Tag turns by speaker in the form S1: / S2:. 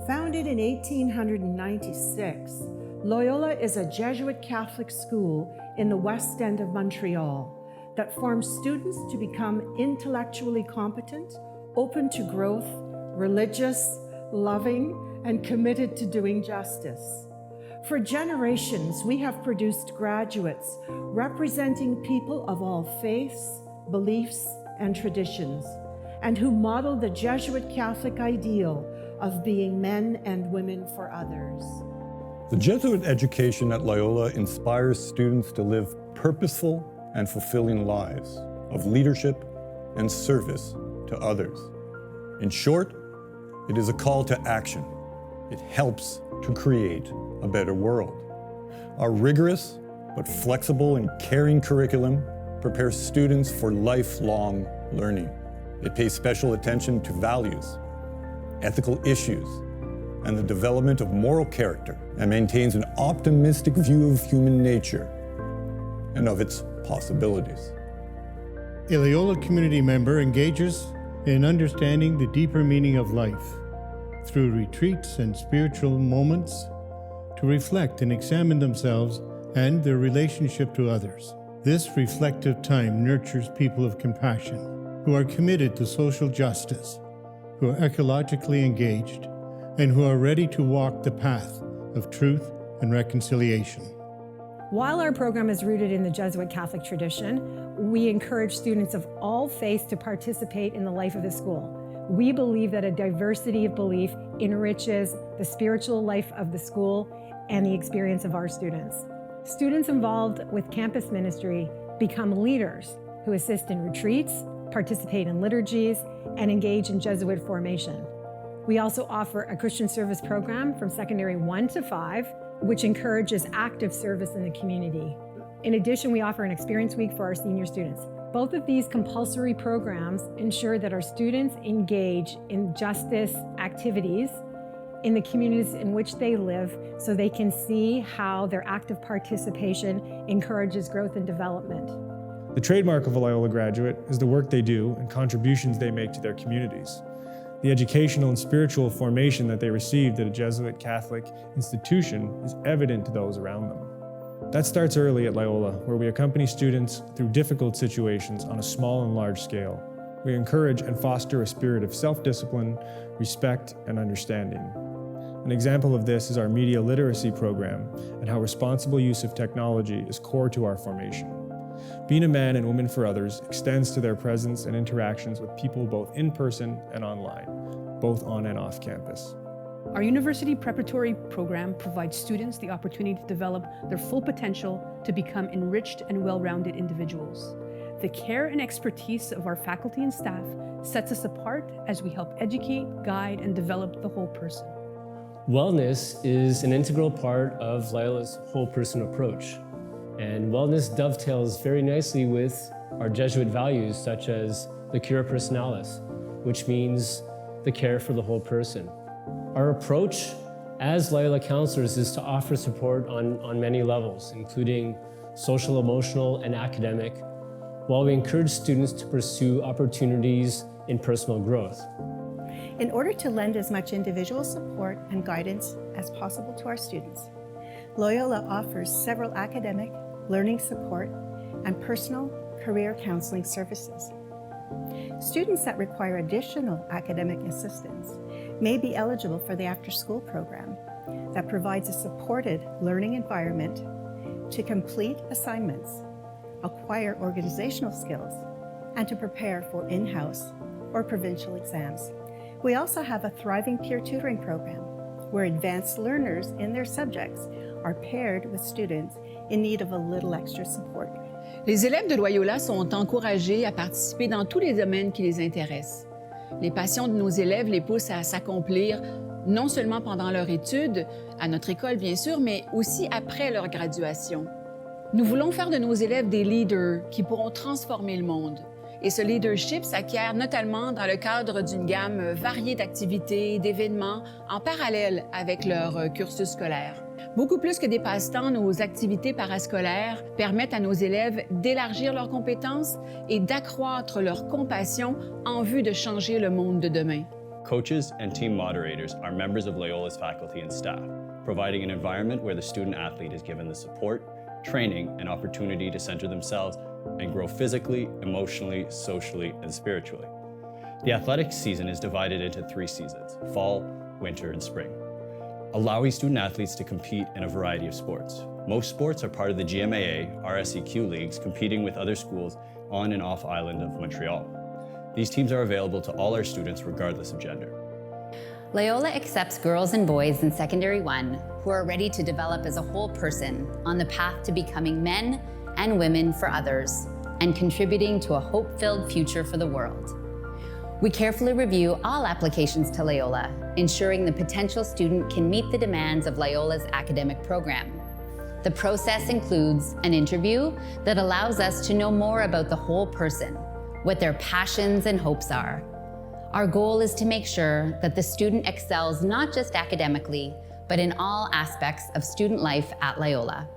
S1: Founded in 1896, Loyola is a Jesuit Catholic school in the West End of Montreal that forms students to become intellectually competent, open to growth, religious, loving, and committed to doing justice. For generations, we have produced graduates representing people of all faiths, beliefs, and traditions, and who model the Jesuit Catholic ideal of being men and women for others.
S2: The Jesuit education at Loyola inspires students to live purposeful and fulfilling lives of leadership and service to others. In short, it is a call to action. It helps to create a better world. Our rigorous but flexible and caring curriculum prepares students for lifelong learning. It pays special attention to values, ethical issues, and the development of moral character, and maintains an optimistic view of human nature and of its possibilities.
S3: A Loyola community member engages in understanding the deeper meaning of life through retreats and spiritual moments to reflect and examine themselves and their relationship to others. This reflective time nurtures people of compassion who are committed to social justice, who are ecologically engaged, and who are ready to walk the path of truth and reconciliation.
S4: While our program is rooted in the Jesuit Catholic tradition, we encourage students of all faiths to participate in the life of the school. We believe that a diversity of belief enriches the spiritual life of the school and the experience of our students. Students involved with campus ministry become leaders who assist in retreats, participate in liturgies, and engage in Jesuit formation. We also offer a Christian service program from secondary 1 to 5, which encourages active service in the community. In addition, we offer an experience week for our senior students. Both of these compulsory programs ensure that our students engage in justice activities in the communities in which they live so they can see how their active participation encourages growth and development.
S5: The trademark of a Loyola graduate is the work they do and contributions they make to their communities. The educational and spiritual formation that they received at a Jesuit Catholic institution is evident to those around them. That starts early at Loyola, where we accompany students through difficult situations on a small and large scale. We encourage and foster a spirit of self-discipline, respect, and understanding. An example of this is our media literacy program and how responsible use of technology is core to our formation. Being a man and woman for others extends to their presence and interactions with people both in person and online, both on and off campus.
S6: Our university preparatory program provides students the opportunity to develop their full potential to become enriched and well-rounded individuals. The care and expertise of our faculty and staff sets us apart as we help educate, guide, and develop the whole person.
S7: Wellness is an integral part of Loyola's whole person approach. And wellness dovetails very nicely with our Jesuit values, such as the cura personalis, which means the care for the whole person. Our approach as Loyola Counselors is to offer support on many levels, including social, emotional, and academic, while we encourage students to pursue opportunities in personal growth.
S8: In order to lend as much individual support and guidance as possible to our students, Loyola offers several academic, learning support, and personal career counseling services. Students that require additional academic assistance may be eligible for the after-school program that provides a supported learning environment to complete assignments, acquire organizational skills, and to prepare for in-house or provincial exams. We also have a thriving peer tutoring program where advanced learners in their subjects are paired with students in need of a little extra support.
S9: Les élèves de Loyola sont encouragés à participer dans tous les domaines qui les intéressent. Les passions de nos élèves les poussent à s'accomplir non seulement pendant leur étude, à notre école bien sûr, mais aussi après leur graduation. Nous voulons faire de nos élèves des leaders qui pourront transformer le monde. Et ce leadership s'acquiert notamment dans le cadre d'une gamme variée d'activités, d'événements en parallèle avec leur cursus scolaire. Beaucoup plus que des passe-temps, nos activités parascolaires permettent à nos élèves d'élargir leurs compétences et d'accroître leur compassion en vue de changer le monde de demain.
S10: Coaches and team moderators are members of Loyola's faculty and staff, providing an environment where the student athlete is given the support, training, and opportunity to center themselves and grow physically, emotionally, socially, and spiritually. The athletics season is divided into 3 seasons: fall, winter, and spring, allowing student athletes to compete in a variety of sports. Most sports are part of the GMAA, RSEQ leagues, competing with other schools on and off island of Montreal. These teams are available to all our students regardless of gender.
S11: Loyola accepts girls and boys in Secondary 1 who are ready to develop as a whole person on the path to becoming men and women for others and contributing to a hope-filled future for the world. We carefully review all applications to Loyola, ensuring the potential student can meet the demands of Loyola's academic program. The process includes an interview that allows us to know more about the whole person, what their passions and hopes are. Our goal is to make sure that the student excels not just academically, but in all aspects of student life at Loyola.